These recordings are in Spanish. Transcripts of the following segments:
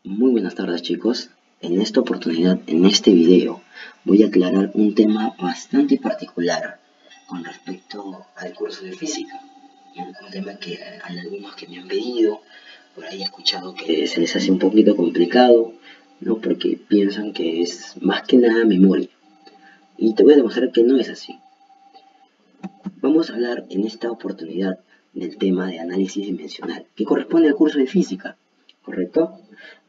Muy buenas tardes, chicos. En esta oportunidad, en este video, voy a aclarar un tema bastante particular con respecto al curso de física. Un tema que hay algunos que me han pedido, por ahí he escuchado que se les hace un poquito complicado, ¿no? Porque piensan que es más que nada memoria. Y te voy a demostrar que no es así. Vamos a hablar en esta oportunidad del tema de análisis dimensional, que corresponde al curso de física, ¿correcto?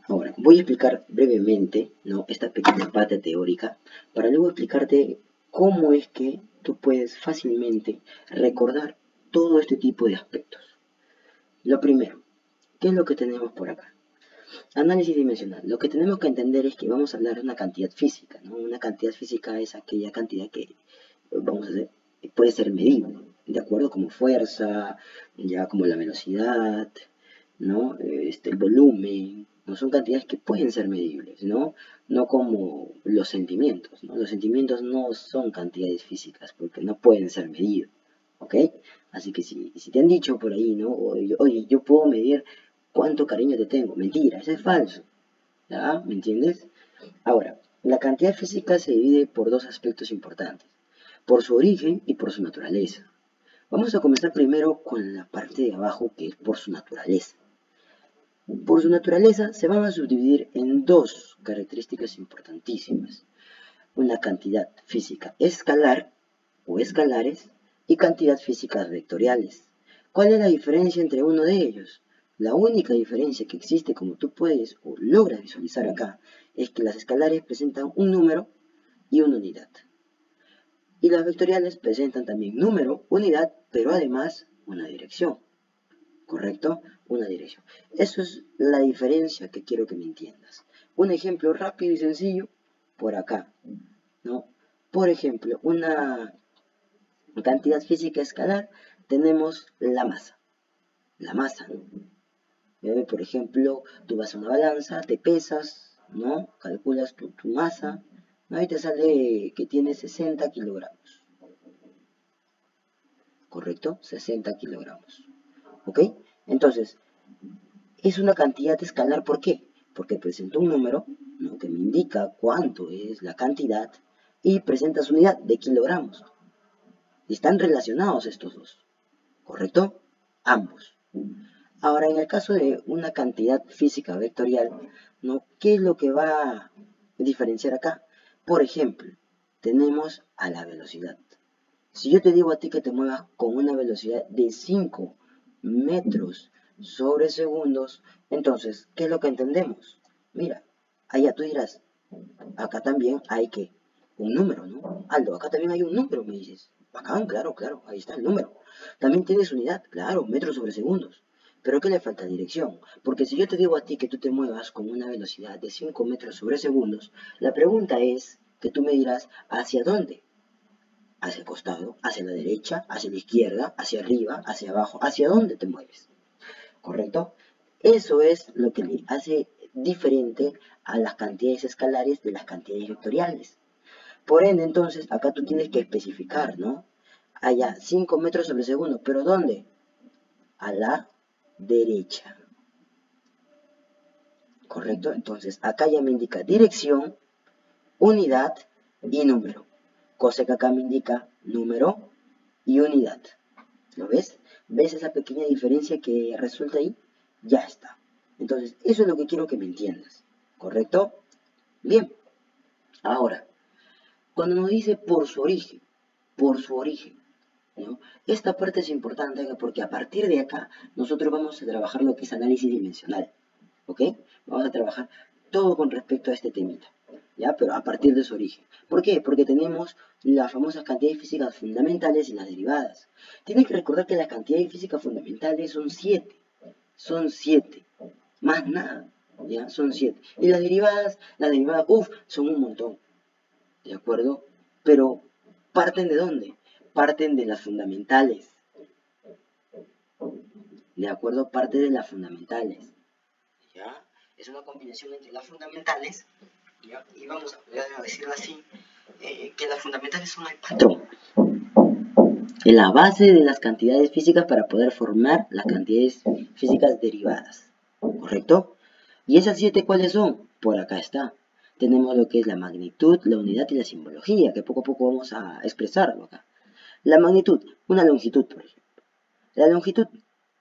Ahora, voy a explicar brevemente, ¿no?, esta pequeña parte teórica para luego explicarte cómo es que tú puedes fácilmente recordar todo este tipo de aspectos. Lo primero, ¿qué es lo que tenemos por acá? Análisis dimensional. Lo que tenemos que entender es que vamos a hablar de una cantidad física, ¿no? Una cantidad física es aquella cantidad que, vamos a hacer, puede ser medible, de acuerdo, como fuerza, ya como la velocidad, ¿no? El volumen, no son cantidades que pueden ser medibles, ¿no? No como los sentimientos, ¿no? Los sentimientos no son cantidades físicas porque no pueden ser medidos, ¿ok? Así que si te han dicho por ahí, ¿no? Oye, yo puedo medir cuánto cariño te tengo, mentira, eso es falso, ¿ya? ¿Me entiendes? Ahora, la cantidad física se divide por dos aspectos importantes, por su origen y por su naturaleza. Vamos a comenzar primero con la parte de abajo, que es por su naturaleza. Por su naturaleza se van a subdividir en dos características importantísimas. Una cantidad física escalar o escalares y cantidad físicas vectoriales. ¿Cuál es la diferencia entre uno de ellos? La única diferencia que existe, como tú puedes o logras visualizar acá, es que las escalares presentan un número y una unidad. Y las vectoriales presentan también número, unidad, pero además una dirección. ¿Correcto? Una dirección. Eso es la diferencia que quiero que me entiendas. Un ejemplo rápido y sencillo por acá, ¿no? Por ejemplo, una cantidad física escalar, tenemos la masa. La masa, ¿no? Por ejemplo, tú vas a una balanza, te pesas, ¿no? Calculas tu masa, ¿no? Y te sale que tiene 60 kilogramos. ¿Correcto? 60 kilogramos. ¿Ok? Entonces, es una cantidad escalar, ¿por qué? Porque presenta un número, ¿no?, que me indica cuánto es la cantidad y presenta su unidad de kilogramos. Están relacionados estos dos, ¿correcto? Ambos. Ahora, en el caso de una cantidad física vectorial, ¿no?, ¿qué es lo que va a diferenciar acá? Por ejemplo, tenemos a la velocidad. Si yo te digo a ti que te muevas con una velocidad de 5 metros sobre segundos, entonces, ¿qué es lo que entendemos? Mira, allá tú dirás, acá también hay que un número, ¿no? Aldo, acá también hay un número, me dices. Bacán, claro, claro, ahí está el número. También tienes unidad, claro, metros sobre segundos. Pero ¿qué le falta? Dirección. Porque si yo te digo a ti que tú te muevas con una velocidad de 5 metros sobre segundos, la pregunta es que tú me dirás, ¿hacia dónde? Hacia el costado, hacia la derecha, hacia la izquierda, hacia arriba, hacia abajo, ¿hacia dónde te mueves? ¿Correcto? Eso es lo que le hace diferente a las cantidades escalares de las cantidades vectoriales. Por ende, entonces, acá tú tienes que especificar, ¿no? Allá, 5 metros sobre segundo, ¿pero dónde? A la derecha. ¿Correcto? Entonces, acá ya me indica dirección, unidad y número. Cosa que acá me indica número y unidad. ¿Lo ves? ¿Ves esa pequeña diferencia que resulta ahí? Ya está. Entonces, eso es lo que quiero que me entiendas. ¿Correcto? Bien. Ahora, cuando nos dice por su origen, ¿no?, esta parte es importante porque a partir de acá nosotros vamos a trabajar lo que es análisis dimensional. ¿Ok? Vamos a trabajar todo con respecto a este temita, ¿ya? Pero a partir de su origen. ¿Por qué? Porque tenemos las famosas cantidades físicas fundamentales y las derivadas. Tienes que recordar que las cantidades físicas fundamentales son 7. Son 7. Más nada, ¿ya? Son 7. Y las derivadas, son un montón, ¿de acuerdo? Pero, ¿parten de dónde? Parten de las fundamentales, ¿de acuerdo? Parte de las fundamentales, ¿ya? Es una combinación entre las fundamentales, ¿ya? Y vamos a poder decirlo así, que las fundamentales son el patrón, es la base de las cantidades físicas para poder formar las cantidades físicas derivadas, ¿correcto? ¿Y esas 7 cuáles son? Por acá está. Tenemos lo que es la magnitud, la unidad y la simbología, que poco a poco vamos a expresarlo acá. La magnitud, una longitud, por ejemplo. La longitud,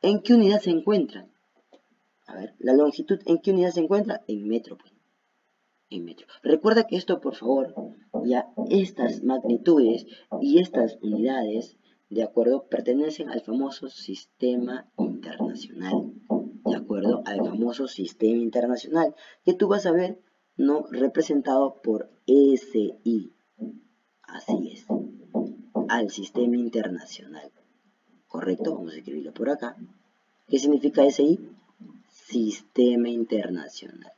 ¿en qué unidad se encuentra? A ver, la longitud, ¿en qué unidad se encuentra? En metro, pues. En metro. Recuerda que esto, por favor, ya estas magnitudes y estas unidades, de acuerdo, pertenecen al famoso sistema internacional. De acuerdo al famoso sistema internacional, que tú vas a ver, ¿no?, representado por SI. Así es, al sistema internacional. ¿Correcto? Vamos a escribirlo por acá. ¿Qué significa SI? Sistema internacional.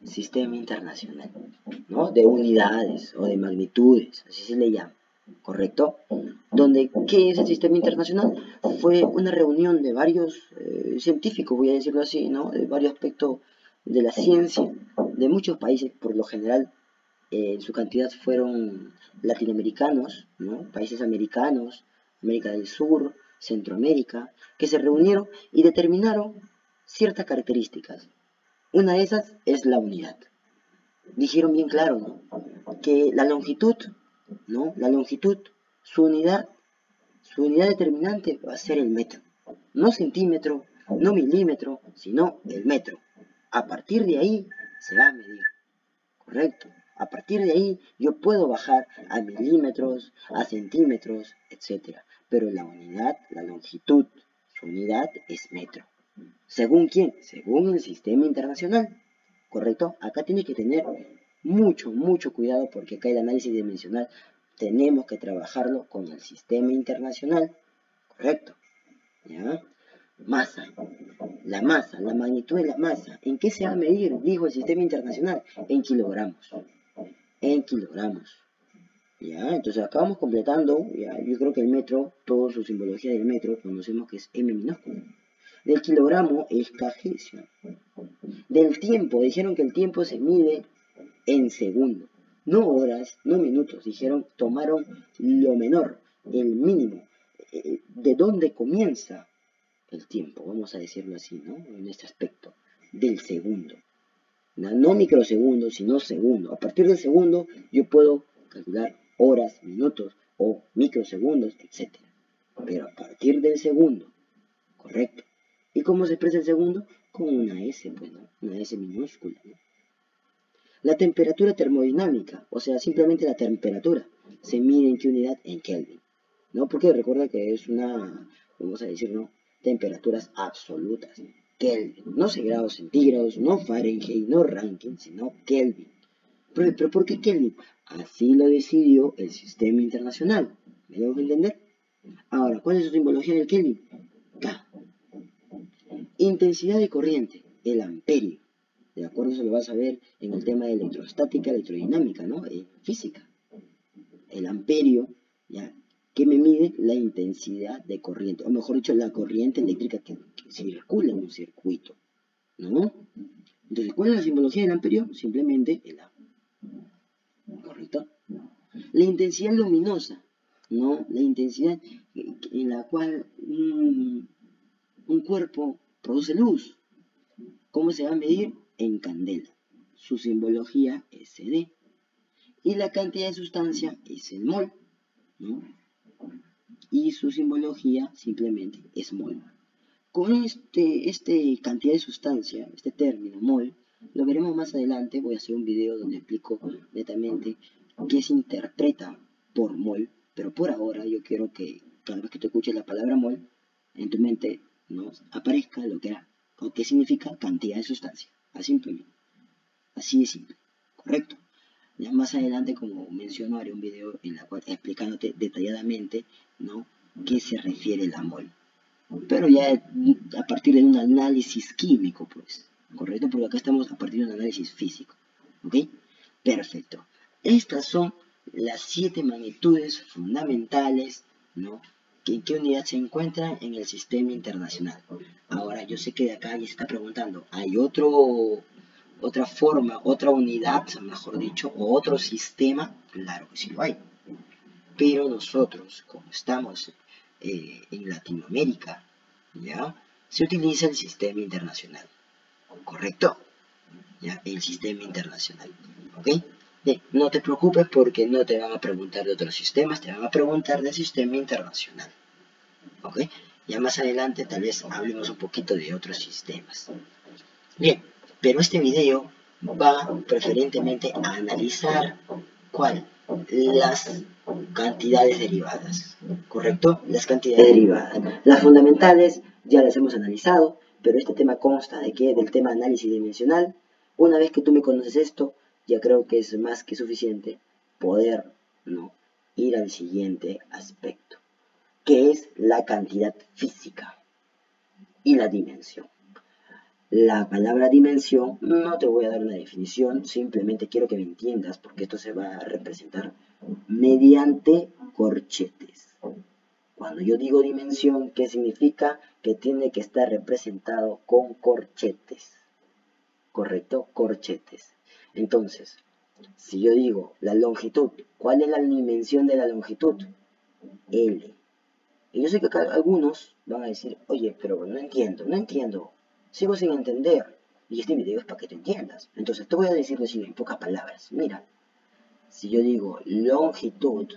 Sistema internacional, ¿no? De unidades o de magnitudes, así se le llama, ¿correcto? Donde, ¿qué es el sistema internacional? Fue una reunión de varios científicos, voy a decirlo así, ¿no? De varios aspectos de la ciencia, de muchos países, por lo general, en su cantidad fueron latinoamericanos, ¿no? Países americanos, América del Sur, Centroamérica, que se reunieron y determinaron ciertas características. Una de esas es la unidad. Dijeron bien claro, ¿no?, que la longitud, ¿no?, la longitud, su unidad determinante va a ser el metro. No centímetro, no milímetro, sino el metro. A partir de ahí se va a medir, ¿correcto? A partir de ahí yo puedo bajar a milímetros, a centímetros, etc. Pero la unidad, la longitud, su unidad es metro. ¿Según quién? Según el sistema internacional, ¿correcto? Acá tienes que tener mucho cuidado porque acá el análisis dimensional tenemos que trabajarlo con el sistema internacional, ¿correcto? ¿Ya? Masa, la magnitud de la masa. ¿En qué se va a medir? Dijo el sistema internacional, en kilogramos. En kilogramos. ¿Ya? Entonces acá vamos completando, ¿ya? Yo creo que el metro, toda su simbología del metro, conocemos que es M minúsculo. Del kilogramo es kg. Del tiempo, dijeron que el tiempo se mide en segundos, no horas, no minutos. Dijeron, tomaron lo menor, el mínimo. ¿De dónde comienza el tiempo? Vamos a decirlo así, ¿no? En este aspecto, del segundo. No microsegundos, sino segundo. A partir del segundo yo puedo calcular horas, minutos o microsegundos, etc. Pero a partir del segundo, correcto. ¿Y cómo se expresa el segundo? Con una S, pues, ¿no? Una S minúscula, ¿no? La temperatura termodinámica, o sea, simplemente la temperatura, se mide en qué unidad, en Kelvin, ¿no? Porque recuerda que es una, vamos a decir, ¿no?, temperaturas absolutas, Kelvin, no grados centígrados, no Fahrenheit, no Rankine, sino Kelvin. ¿Pero por qué Kelvin? Así lo decidió el sistema internacional, ¿me debo entender? Ahora, ¿cuál es su simbología del Kelvin? K. Intensidad de corriente, el amperio. De acuerdo, eso lo vas a ver en el tema de electrostática, electrodinámica, ¿no? En física. El amperio, ¿ya?, que me mide la intensidad de corriente, o mejor dicho, la corriente eléctrica que circula en un circuito, ¿no? Entonces, ¿cuál es la simbología del amperio? Simplemente el A. ¿Correcto? La intensidad luminosa, ¿no? La intensidad en la cual un cuerpo produce luz. ¿Cómo se va a medir? En candela. Su simbología es CD. Y la cantidad de sustancia es el mol, ¿no? Y su simbología simplemente es mol. Con este cantidad de sustancia, este término mol, lo veremos más adelante. Voy a hacer un video donde explico netamente qué se interpreta por mol. Pero por ahora yo quiero que cada vez que tú escuches la palabra mol, en tu mente, ¿no?, aparezca lo que era, o qué significa cantidad de sustancia. Así de simple, ¿correcto? Ya más adelante, como menciono, haré un video en la cual explicándote detalladamente, ¿no?, qué se refiere la mol. Pero ya a partir de un análisis químico, pues, ¿correcto? Porque acá estamos a partir de un análisis físico, ¿ok? Perfecto. Estas son las 7 magnitudes fundamentales, ¿no?, que en qué unidad se encuentran en el sistema internacional. Ahora, yo sé que de acá ya se está preguntando, ¿hay otra forma, otra unidad, mejor dicho, o otro sistema? Claro que sí lo hay. Pero nosotros, como estamos en Latinoamérica, ¿ya? Se utiliza el sistema internacional, ¿correcto? ¿Ya? El sistema internacional, ¿ok? No te preocupes porque no te van a preguntar de otros sistemas, te van a preguntar del sistema internacional, ¿ok? Ya más adelante tal vez hablemos un poquito de otros sistemas. Bien, pero este video va preferentemente a analizar ¿cuál? Las cantidades derivadas, ¿correcto? Las cantidades derivadas. Las fundamentales ya las hemos analizado, pero este tema consta de que del tema análisis dimensional. Una vez que tú me conoces esto, ya creo que es más que suficiente poder, ¿no?, ir al siguiente aspecto, que es la cantidad física y la dimensión. La palabra dimensión, no te voy a dar una definición, simplemente quiero que me entiendas porque esto se va a representar mediante corchetes. Cuando yo digo dimensión, ¿qué significa? Que tiene que estar representado con corchetes. ¿Correcto? Corchetes. Entonces, si yo digo la longitud, ¿cuál es la dimensión de la longitud? L. Y yo sé que acá algunos van a decir, oye, pero no entiendo. Sigo sin entender. Y este video es para que te entiendas. Entonces te voy a decir así en pocas palabras. Mira, si yo digo longitud,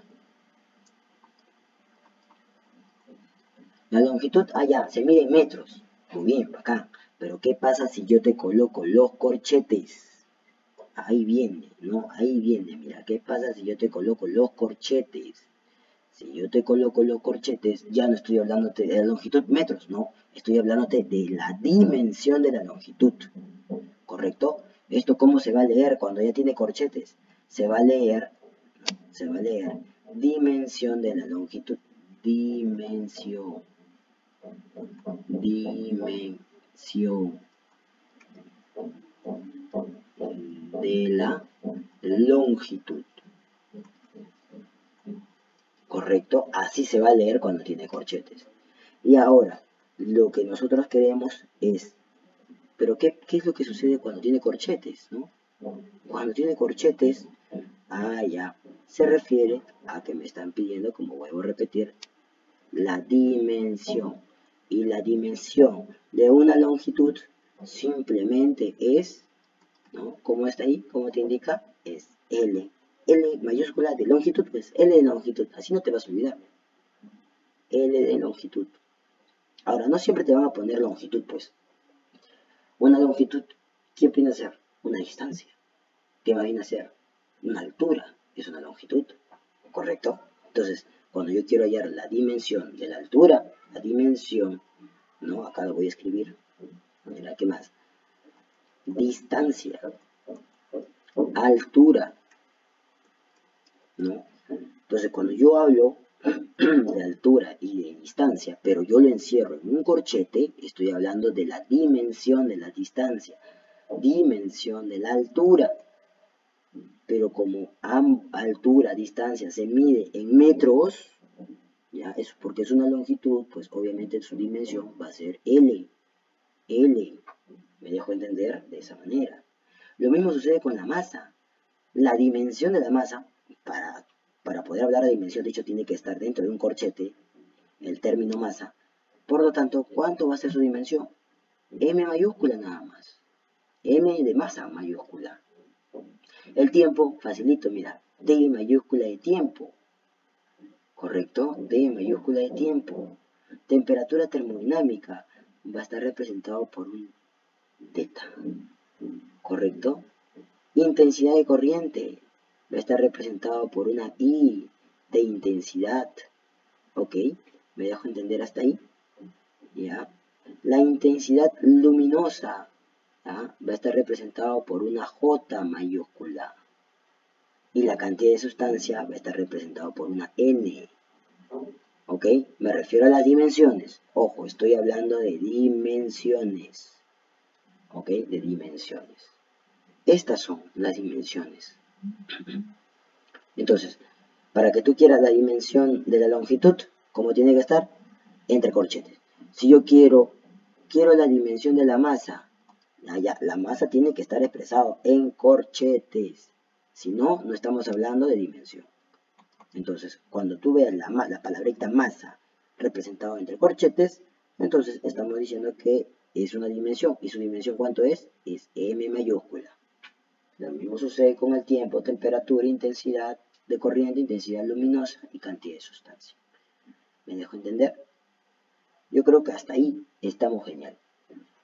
la longitud allá se mide en metros. Muy bien, acá. Pero ¿qué pasa si yo te coloco los corchetes? Ahí viene, ¿no? Ahí viene, mira, ¿qué pasa si yo te coloco los corchetes? Si yo te coloco los corchetes, ya no estoy hablándote de la longitud metros, no. Estoy hablándote de la dimensión de la longitud, ¿correcto? ¿Esto cómo se va a leer cuando ya tiene corchetes? Se va a leer dimensión de la longitud, dimensión de la longitud. ¿Correcto? Así se va a leer cuando tiene corchetes. Y ahora, lo que nosotros queremos es, ¿pero qué es lo que sucede cuando tiene corchetes, no? Cuando tiene corchetes, ya, se refiere a que me están pidiendo, como vuelvo a repetir, la dimensión. Y la dimensión de una longitud simplemente es, ¿no? ¿Cómo está ahí? ¿Cómo te indica? Es L. L mayúscula de longitud, pues L de longitud, así no te vas a olvidar. L de longitud. Ahora, no siempre te van a poner longitud, pues. Una longitud, ¿qué viene a ser? Una distancia. ¿Qué va a ser? Una altura, es una longitud, ¿correcto? Entonces, cuando yo quiero hallar la dimensión de la altura, la dimensión, ¿no? Acá lo voy a escribir. Mira, ¿qué más? Distancia, altura, ¿no? Entonces, cuando yo hablo de altura y de distancia, pero yo lo encierro en un corchete, estoy hablando de la dimensión de la distancia, dimensión de la altura. Pero como altura, distancia se mide en metros, ya es porque es una longitud, pues obviamente su dimensión va a ser L. L. Me dejo entender de esa manera. Lo mismo sucede con la masa. La dimensión de la masa, para poder hablar de dimensión, de hecho tiene que estar dentro de un corchete, el término masa. Por lo tanto, ¿cuánto va a ser su dimensión? M mayúscula nada más. M de masa mayúscula. El tiempo, facilito, mira, D mayúscula de tiempo. ¿Correcto? D mayúscula de tiempo. Temperatura termodinámica va a estar representado por un teta. ¿Correcto? Intensidad de corriente va a estar representado por una I de intensidad. ¿Ok? ¿Me dejo entender hasta ahí? ¿Ya? La intensidad luminosa, ¿ya?, va a estar representado por una J mayúscula. Y la cantidad de sustancia va a estar representado por una N. ¿Ok? Me refiero a las dimensiones. Ojo, estoy hablando de dimensiones. ¿Ok? De dimensiones. Estas son las dimensiones. Entonces, para que tú quieras la dimensión de la longitud, ¿cómo tiene que estar? Entre corchetes. Si yo quiero la dimensión de la masa, la masa tiene que estar expresado en corchetes. Si no, no estamos hablando de dimensión. Entonces, cuando tú veas la palabrita masa representado entre corchetes, entonces estamos diciendo que es una dimensión. ¿Y su dimensión cuánto es? Es m mayúscula. Lo mismo sucede con el tiempo, temperatura, intensidad de corriente, intensidad luminosa y cantidad de sustancia. ¿Me dejo entender? Yo creo que hasta ahí estamos genial.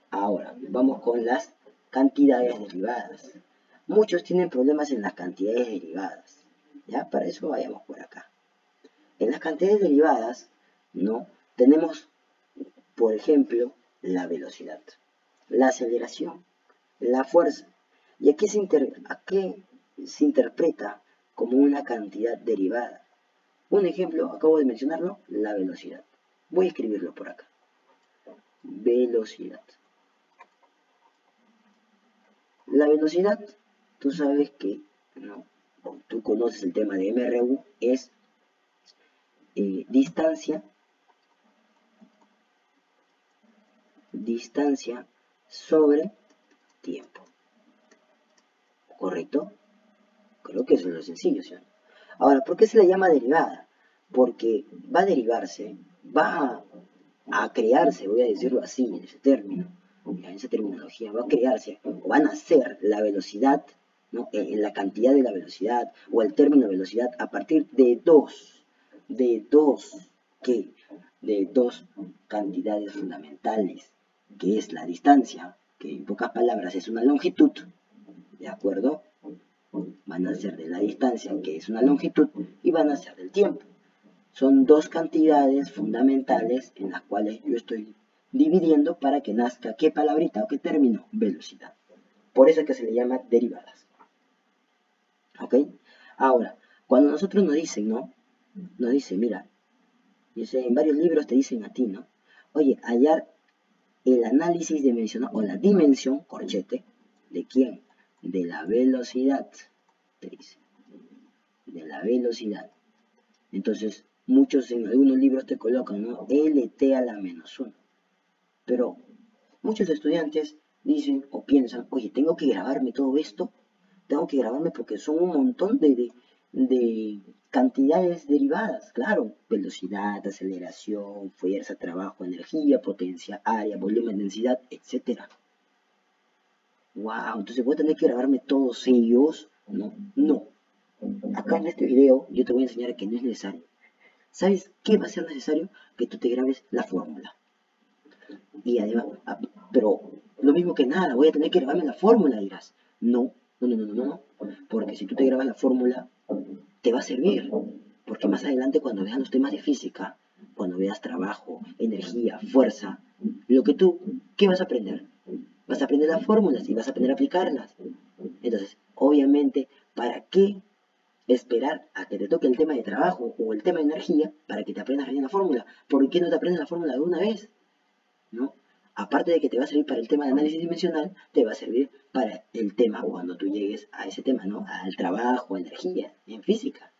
Ahora, vamos con las cantidades derivadas. Muchos tienen problemas en las cantidades derivadas. ¿Ya? Para eso vayamos por acá. En las cantidades derivadas, ¿no? Tenemos, por ejemplo, la velocidad, la aceleración, la fuerza. ¿Y a qué se interpreta como una cantidad derivada? Un ejemplo, acabo de mencionarlo, la velocidad. Voy a escribirlo por acá. Velocidad. La velocidad, tú sabes que, ¿no? Tú conoces el tema de MRU, es distancia sobre tiempo. ¿Correcto? Creo que eso es lo sencillo, ¿sí? Ahora, ¿por qué se le llama derivada? Porque va a derivarse, va a crearse, voy a decirlo así, en ese término, en esa terminología, va a crearse, o van a ser la velocidad, ¿no? En la cantidad de la velocidad, o el término velocidad, a partir de dos cantidades fundamentales, que es la distancia, que en pocas palabras es una longitud, ¿de acuerdo? Van a ser de la distancia, que es una longitud, y van a ser del tiempo. Son dos cantidades fundamentales en las cuales yo estoy dividiendo para que nazca qué palabrita o qué término, velocidad. Por eso es que se le llama derivadas. ¿Ok? Ahora, cuando nosotros nos dicen, ¿no? Nos dicen, mira, dice, en varios libros te dicen a ti, ¿no? Oye, hallar el análisis dimensional o la dimensión, corchete, ¿de quién? De la velocidad, te dice. De la velocidad. Entonces, muchos en algunos libros te colocan, ¿no? LT a la menos 1. Pero muchos estudiantes dicen o piensan, oye, tengo que grabarme todo esto. Tengo que grabarme porque son un montón de cantidades derivadas. Claro, velocidad, aceleración, fuerza, trabajo, energía, potencia, área, volumen, densidad, etc. Wow, entonces voy a tener que grabarme todos ellos. No, no. Acá en este video yo te voy a enseñar que no es necesario. ¿Sabes qué va a ser necesario? Que tú te grabes la fórmula. Y además, pero lo mismo que nada, voy a tener que grabarme la fórmula, dirás. No, no. Porque si tú te grabas la fórmula, te va a servir. Porque más adelante cuando veas los temas de física, cuando veas trabajo, energía, fuerza, ¿qué vas a aprender? Vas a aprender las fórmulas y vas a aprender a aplicarlas. Entonces, obviamente, ¿para qué esperar a que te toque el tema de trabajo o el tema de energía para que te aprendas bien la fórmula? ¿Por qué no te aprendes la fórmula de una vez? ¿No? Aparte de que te va a servir para el tema de análisis dimensional, te va a servir para el tema cuando tú llegues a ese tema, ¿no? Al trabajo, energía, en física,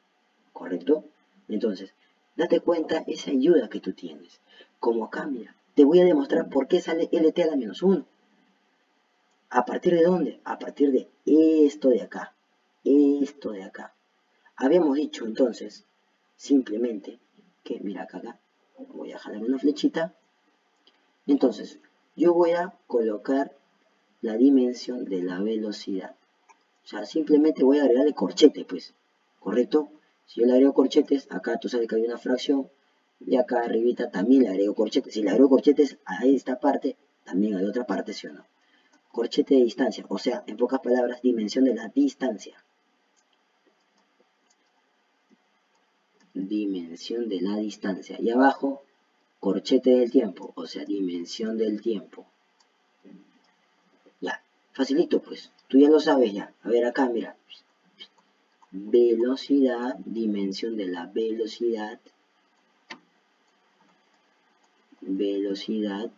¿correcto? Entonces, date cuenta esa ayuda que tú tienes. Como acá, mira, te voy a demostrar por qué sale LT a la menos 1. ¿A partir de dónde? A partir de esto de acá. Esto de acá. Habíamos dicho entonces, simplemente, que mira acá, voy a jalar una flechita. Entonces, yo voy a colocar la dimensión de la velocidad. O sea, simplemente voy a agregarle corchete, pues, ¿correcto? Si yo le agrego corchetes, acá tú sabes que hay una fracción, y acá arribita también le agrego corchetes. Si le agrego corchetes a esta parte, también hay otra parte, ¿sí o no? Corchete de distancia, o sea, en pocas palabras, dimensión de la distancia. Dimensión de la distancia. Y abajo, corchete del tiempo, o sea, dimensión del tiempo. Ya, facilito pues, tú ya lo sabes ya. A ver acá, mira. Velocidad, dimensión de la velocidad. Velocidad,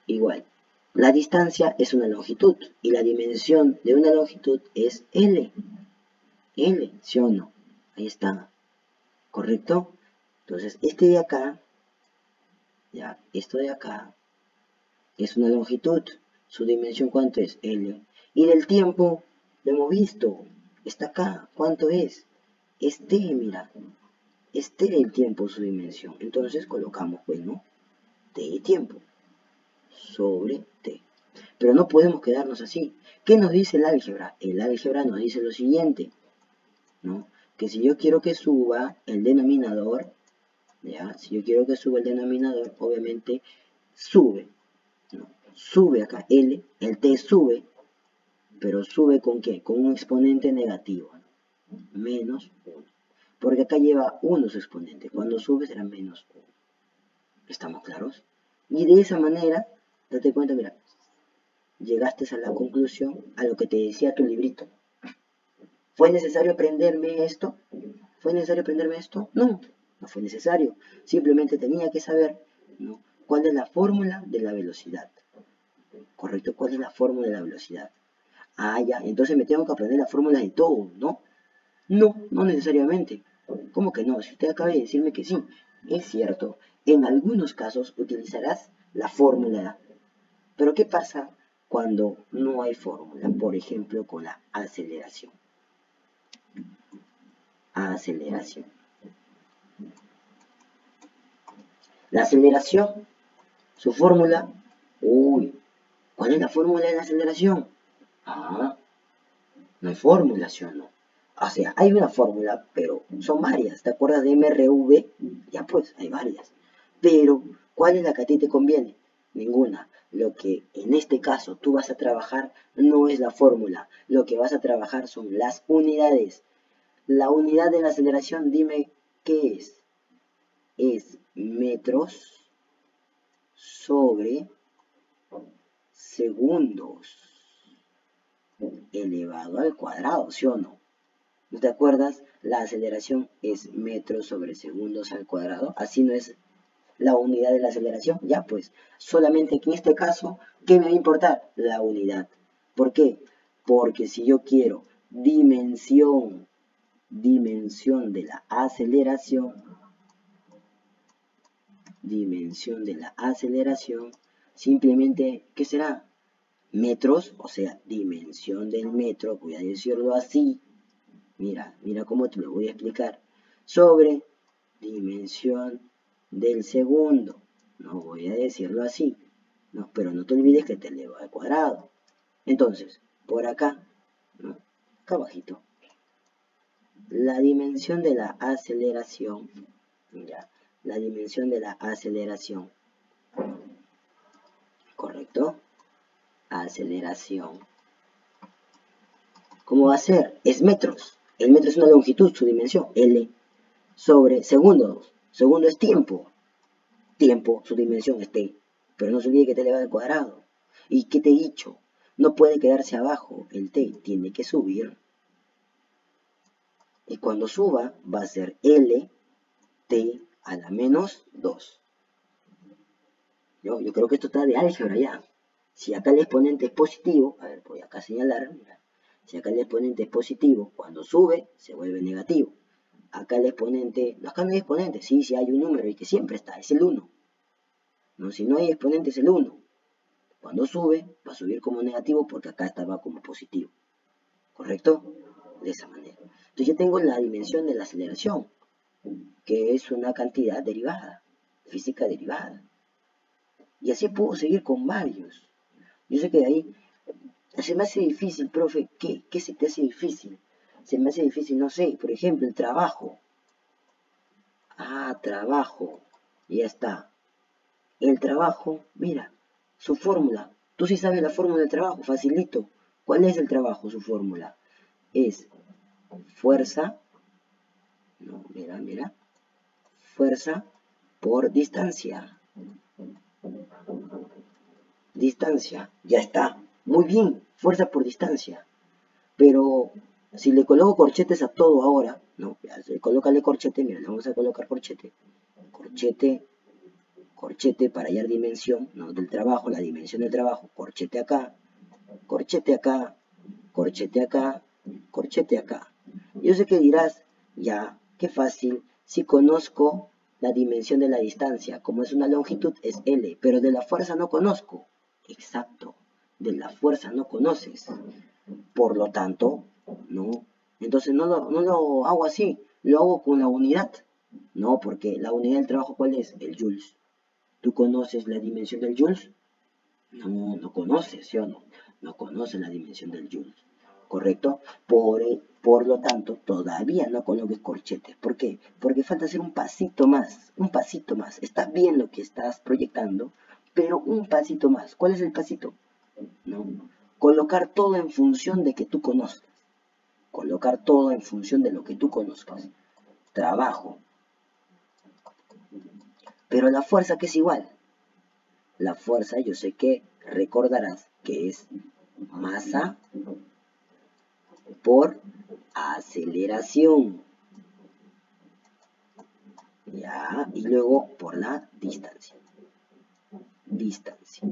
igual. La distancia es una longitud y la dimensión de una longitud es L. L, ¿sí o no? Ahí está. ¿Correcto? Entonces, este de acá, ya, esto de acá, es una longitud. Su dimensión, ¿cuánto es? L. Y del tiempo, lo hemos visto. Está acá. ¿Cuánto es? Es T, mira. es t el tiempo su dimensión. Entonces colocamos, bueno, t tiempo sobre t. Pero no podemos quedarnos así. ¿Qué nos dice el álgebra? El álgebra nos dice lo siguiente, ¿no? Que si yo quiero que suba el denominador, ¿ya? Si yo quiero que suba el denominador, obviamente sube, ¿no? Sube acá, el t sube, pero sube ¿con qué? Con un exponente negativo, ¿no? Menos 1. Porque acá lleva 1 su exponente. Cuando sube será menos 1. ¿Estamos claros? Y de esa manera, date cuenta, mira, llegaste a la conclusión, a lo que te decía tu librito. ¿Fue necesario aprenderme esto? ¿Fue necesario aprenderme esto? No, no fue necesario. Simplemente tenía que saber, ¿no?, cuál es la fórmula de la velocidad. ¿Correcto? ¿Cuál es la fórmula de la velocidad? Ah, ya, entonces me tengo que aprender la fórmula de todo, ¿no? No, no necesariamente. ¿Cómo que no? Si usted acaba de decirme que sí. Es cierto, en algunos casos utilizarás la fórmula. Pero ¿qué pasa cuando no hay fórmula? Por ejemplo, con la aceleración. Aceleración. La aceleración, su fórmula. Uy, ¿cuál es la fórmula de la aceleración? Ah, no hay fórmula, ¿sí o no? O sea, hay una fórmula, pero son varias. ¿Te acuerdas de MRV? Ya pues, hay varias. Pero, ¿cuál es la que a ti te conviene? Ninguna. Lo que en este caso tú vas a trabajar no es la fórmula. Lo que vas a trabajar son las unidades. La unidad de la aceleración, dime, ¿qué es? Es metros sobre segundos elevado al cuadrado, ¿sí o no? ¿No te acuerdas? La aceleración es metros sobre segundos al cuadrado. Así no es la unidad de la aceleración. Ya pues, solamente que en este caso, ¿qué me va a importar? La unidad. ¿Por qué? Porque si yo quiero dimensión de la aceleración, simplemente, ¿qué será? Metros, o sea, dimensión del metro, voy a decirlo así. Mira cómo te lo voy a explicar. Sobre dimensión del segundo. No voy a decirlo así. No, pero no te olvides que te eleva al cuadrado. Entonces, por acá, ¿no?, acá abajito, la dimensión de la aceleración. Mira, la dimensión de la aceleración. ¿Correcto? Aceleración. ¿Cómo va a ser? Es metros. El metro es una longitud, su dimensión, L, sobre segundos. Segundo es tiempo. Tiempo, su dimensión es T. Pero no se olvide que T elevado al cuadrado. ¿Y qué te he dicho? No puede quedarse abajo. El T tiene que subir. Y cuando suba, va a ser L, T a la menos 2. Yo creo que esto está de álgebra ya. Si acá el exponente es positivo, a ver, voy acá a señalar, mira. Si acá el exponente es positivo, cuando sube, se vuelve negativo. Acá el exponente, no, acá no hay exponente, sí hay un número y que siempre está, es el 1. No, si no hay exponente es el 1. Cuando sube, va a subir como negativo porque acá estaba como positivo. ¿Correcto? De esa manera. Entonces ya tengo la dimensión de la aceleración, que es una cantidad derivada, física derivada. Y así puedo seguir con varios. Yo sé que de ahí se me hace difícil, profe. ¿Qué se te hace difícil? Se me hace difícil, no sé, por ejemplo, el trabajo. Ah, trabajo. Ya está. El trabajo, mira, su fórmula. Tú sí sabes la fórmula del trabajo, facilito. ¿Cuál es el trabajo, su fórmula? Es fuerza, no, mira, fuerza por distancia. Distancia, ya está. Muy bien, fuerza por distancia. Pero si le coloco corchetes a todo ahora, no, colócale corchete, mira, le vamos a colocar corchete. Corchete para hallar dimensión, ¿no?, del trabajo, la dimensión del trabajo, corchete acá, corchete acá, corchete acá, corchete acá. Yo sé que dirás, ya, qué fácil, si conozco la dimensión de la distancia, como es una longitud, es L, pero de la fuerza no conozco. Exacto, de la fuerza no conoces. Por lo tanto, no. Entonces no lo hago así, lo hago con la unidad. No, porque la unidad del trabajo, ¿cuál es? El joules. ¿Tú conoces la dimensión del joules? No, no conoces, ¿sí o no? No conoces la dimensión del joules, ¿correcto? Por lo tanto, todavía no coloques corchetes. ¿Por qué? Porque falta hacer un pasito más, un pasito más. Estás bien lo que estás proyectando, pero un pasito más. ¿Cuál es el pasito? No, colocar todo en función de que tú conozcas. Colocar todo en función de lo que tú conozcas. Trabajo. Pero la fuerza que es igual. La fuerza, yo sé que recordarás que es masa por aceleración. Ya, y luego por la distancia. Distancia.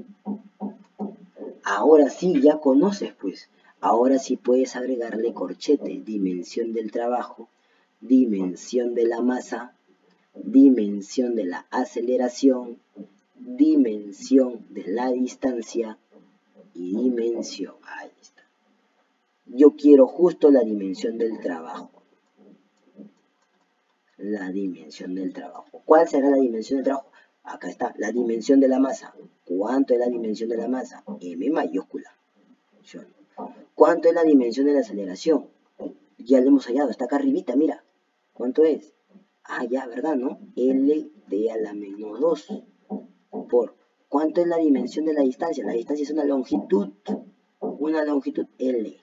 Ahora sí, ya conoces, pues. Ahora sí puedes agregarle corchete, dimensión del trabajo, dimensión de la masa, dimensión de la aceleración, dimensión de la distancia y dimensión. Ahí está. Yo quiero justo la dimensión del trabajo. La dimensión del trabajo. ¿Cuál será la dimensión del trabajo? Acá está, la dimensión de la masa. ¿Cuánto es la dimensión de la masa? M mayúscula. ¿Cuánto es la dimensión de la aceleración? Ya lo hemos hallado, está acá arribita, mira. ¿Cuánto es? Ah, ya, ¿verdad, no? L de a la menos 2 por... ¿Cuánto es la dimensión de la distancia? La distancia es una longitud L.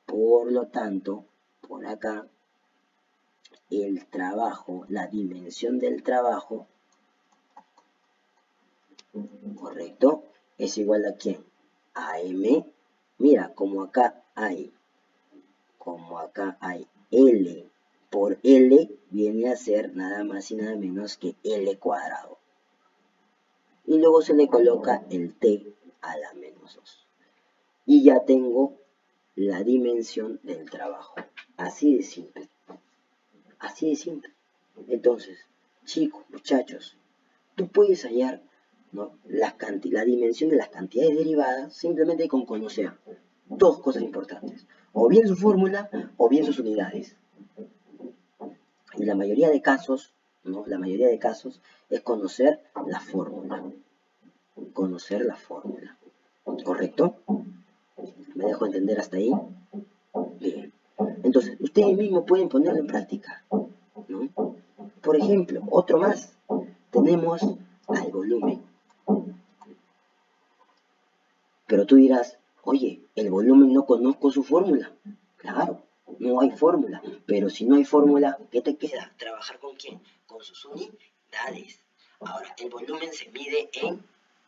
Por lo tanto, por acá, el trabajo, la dimensión del trabajo, ¿correcto? Es igual a ¿quién? A M. Mira, como acá hay L por L, viene a ser nada más y nada menos que L cuadrado. Y luego se le coloca el T a la menos 2. Y ya tengo la dimensión del trabajo. Así de simple. Así de simple. Entonces, chicos, muchachos, tú puedes hallar, ¿no?, la dimensión de las cantidades derivadas simplemente con conocer dos cosas importantes. O bien su fórmula o bien sus unidades. Y la mayoría de casos, ¿no?, la mayoría de casos es conocer la fórmula. Conocer la fórmula. ¿Correcto? ¿Me dejo entender hasta ahí? Bien. Entonces, ustedes mismos pueden ponerlo en práctica, ¿no? Por ejemplo, otro más. Tenemos al volumen. Pero tú dirás, oye, el volumen no conozco su fórmula. Claro, no hay fórmula. Pero si no hay fórmula, ¿qué te queda? ¿Trabajar con quién? Con sus unidades. Ahora, el volumen se mide en,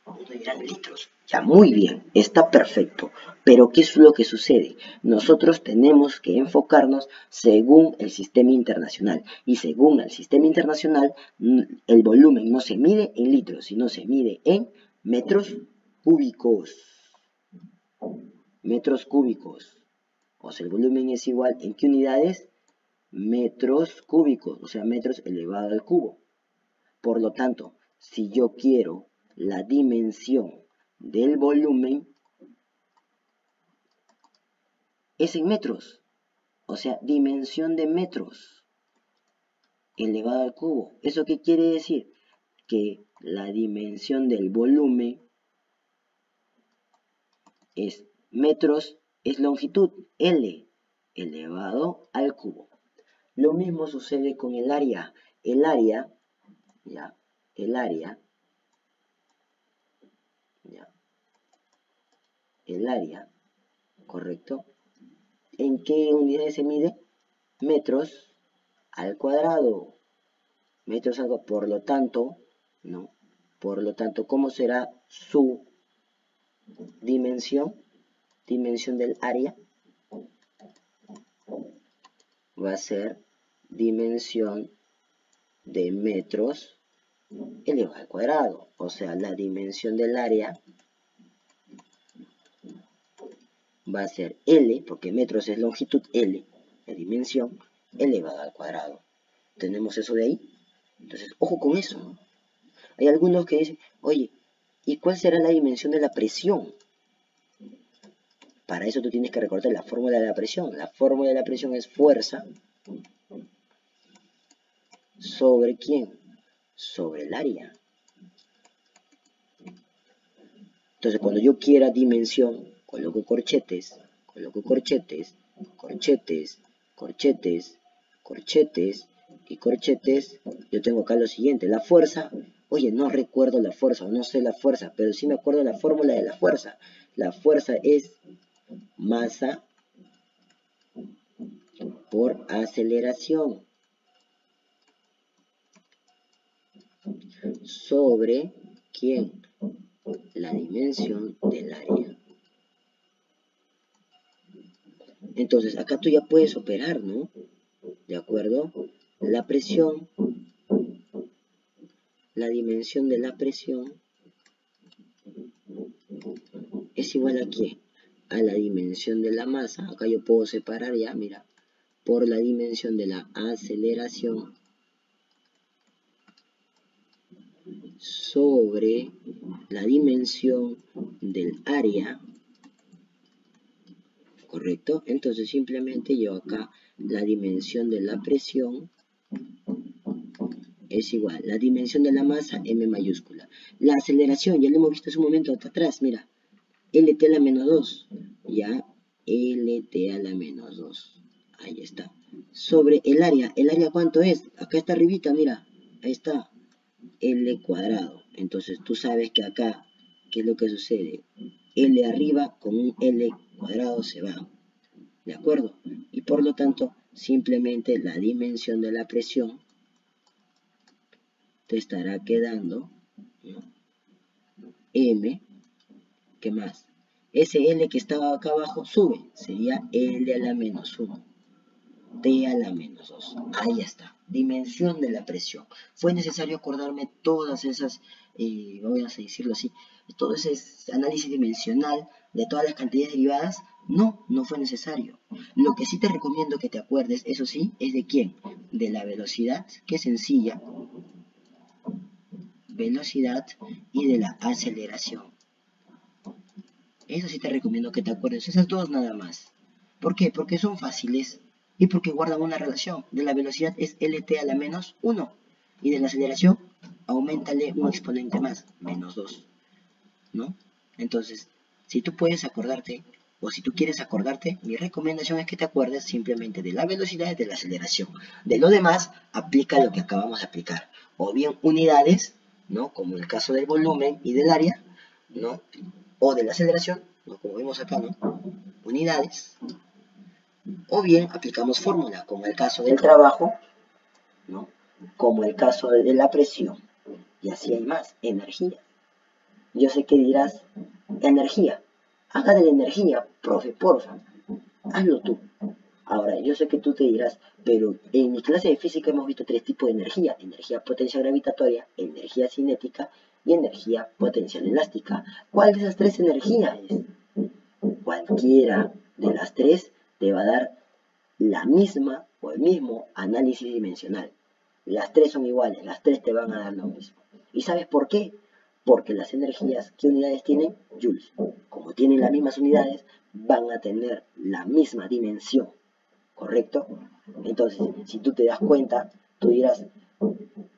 uno dirá, litros. Ya, muy bien, está perfecto. Pero ¿qué es lo que sucede? Nosotros tenemos que enfocarnos según el sistema internacional. Y según el sistema internacional, el volumen no se mide en litros, sino se mide en metros cúbicos. Metros cúbicos. O sea, el volumen es igual, ¿en qué unidades? Metros cúbicos, o sea, metros elevado al cubo. Por lo tanto, si yo quiero la dimensión del volumen, es en metros. O sea, dimensión de metros elevado al cubo. ¿Eso qué quiere decir? Que la dimensión del volumen es metros, es longitud L elevado al cubo. Lo mismo sucede con el área. El área, ya, el área, ya, el área, ¿correcto? ¿En qué unidades se mide? Metros al cuadrado. Metros al cuadrado. Por lo tanto, ¿no? Por lo tanto, ¿cómo será su dimensión? Dimensión del área va a ser dimensión de metros elevado al cuadrado. O sea, la dimensión del área va a ser L, porque metros es longitud L, la dimensión, elevado al cuadrado. ¿Tenemos eso de ahí? Entonces, ojo con eso. Hay algunos que dicen, oye, ¿y cuál será la dimensión de la presión? Para eso tú tienes que recordar la fórmula de la presión. La fórmula de la presión es fuerza ¿Sobre quién? Sobre el área. Entonces, cuando yo quiera dimensión, coloco corchetes, corchetes, corchetes, corchetes y corchetes. Yo tengo acá lo siguiente, la fuerza. Oye, no recuerdo la fuerza, o no sé la fuerza, pero sí me acuerdo la fórmula de la fuerza. La fuerza es masa por aceleración sobre, ¿quién? La dimensión del área. Entonces, acá tú ya puedes operar, ¿no? ¿De acuerdo? La presión, la dimensión de la presión es igual a ¿qué? A la dimensión de la masa. Acá yo puedo separar ya, mira, por la dimensión de la aceleración sobre la dimensión del área. ¿Correcto? Entonces simplemente yo acá la dimensión de la presión es igual. La dimensión de la masa, M mayúscula. La aceleración, ya lo hemos visto hace un momento acá atrás, mira. LT a la menos 2. Ya, LT a la menos 2. Ahí está. Sobre el área ¿cuánto es? Acá está arribita, mira. Ahí está. L cuadrado. Entonces tú sabes que acá, ¿qué es lo que sucede? L arriba con un L cuadrado se va. ¿De acuerdo? Y por lo tanto, simplemente la dimensión de la presión te estará quedando, ¿no? M, ¿qué más? Ese L que estaba acá abajo sube, sería L a la menos 1, T a la menos 2. Ahí está, dimensión de la presión. Fue necesario acordarme todas esas, voy a decirlo así, todo ese análisis dimensional de todas las cantidades derivadas. No, no fue necesario. Lo que sí te recomiendo que te acuerdes, eso sí, es de quién, de la velocidad, que es sencilla, velocidad, y de la aceleración. Eso sí te recomiendo que te acuerdes, esas dos nada más. ¿Por qué? Porque son fáciles y porque guardan una relación. De la velocidad es LT a la menos 1 y de la aceleración aumentale un exponente más, menos 2, ¿no? Entonces, si tú puedes acordarte o si tú quieres acordarte, mi recomendación es que te acuerdes simplemente de la velocidad y de la aceleración. De lo demás, aplica lo que acabamos de aplicar. O bien unidades, ¿no? Como el caso del volumen y del área, ¿no? O de la aceleración, ¿no? Como vemos acá, ¿no? Unidades. O bien aplicamos fórmula, como el caso del trabajo, ¿no? Como el caso de la presión. Y así hay más, energía. Yo sé que dirás, energía. Haga de la energía, profe, porfa. Hazlo tú. Ahora, yo sé que tú te dirás, pero en mi clase de física hemos visto 3 tipos de energía. Energía potencial gravitatoria, energía cinética y energía potencial elástica. ¿Cuál de esas 3 energías es? Cualquiera de las 3 te va a dar la misma o el mismo análisis dimensional. Las 3 son iguales, las 3 te van a dar lo mismo. ¿Y sabes por qué? Porque las energías, ¿qué unidades tienen? Joules. Como tienen las mismas unidades, van a tener la misma dimensión. ¿Correcto? Entonces, si tú te das cuenta, tú dirás,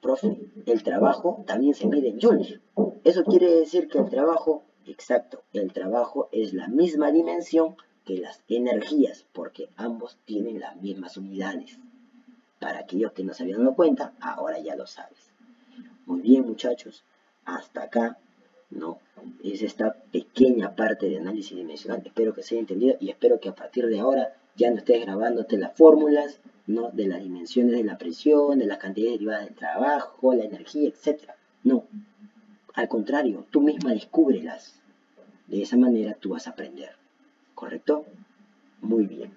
profe, el trabajo también se mide en joules. Eso quiere decir que el trabajo, exacto, el trabajo es la misma dimensión que las energías, porque ambos tienen las mismas unidades. Para aquellos que no se habían dado cuenta, ahora ya lo sabes. Muy bien, muchachos, hasta acá, ¿no? Es esta pequeña parte de análisis dimensional. Espero que se haya entendido y espero que a partir de ahora ya no estés grabándote las fórmulas, ¿no? De las dimensiones de la presión, de las cantidades derivadas del trabajo, la energía, etc. No, al contrario, tú misma descúbrelas. De esa manera tú vas a aprender. ¿Correcto? Muy bien.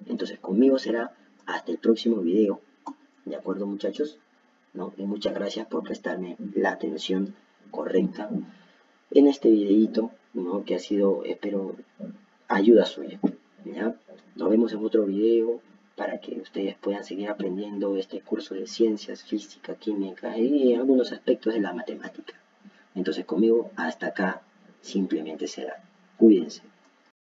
Entonces conmigo será hasta el próximo video. ¿De acuerdo, muchachos? ¿No? Y muchas gracias por prestarme la atención correcta en este videito, ¿no? Que ha sido, espero, ayuda suya. ¿Ya? Nos vemos en otro video para que ustedes puedan seguir aprendiendo este curso de ciencias, física, química y algunos aspectos de la matemática. Entonces conmigo hasta acá simplemente será. Cuídense.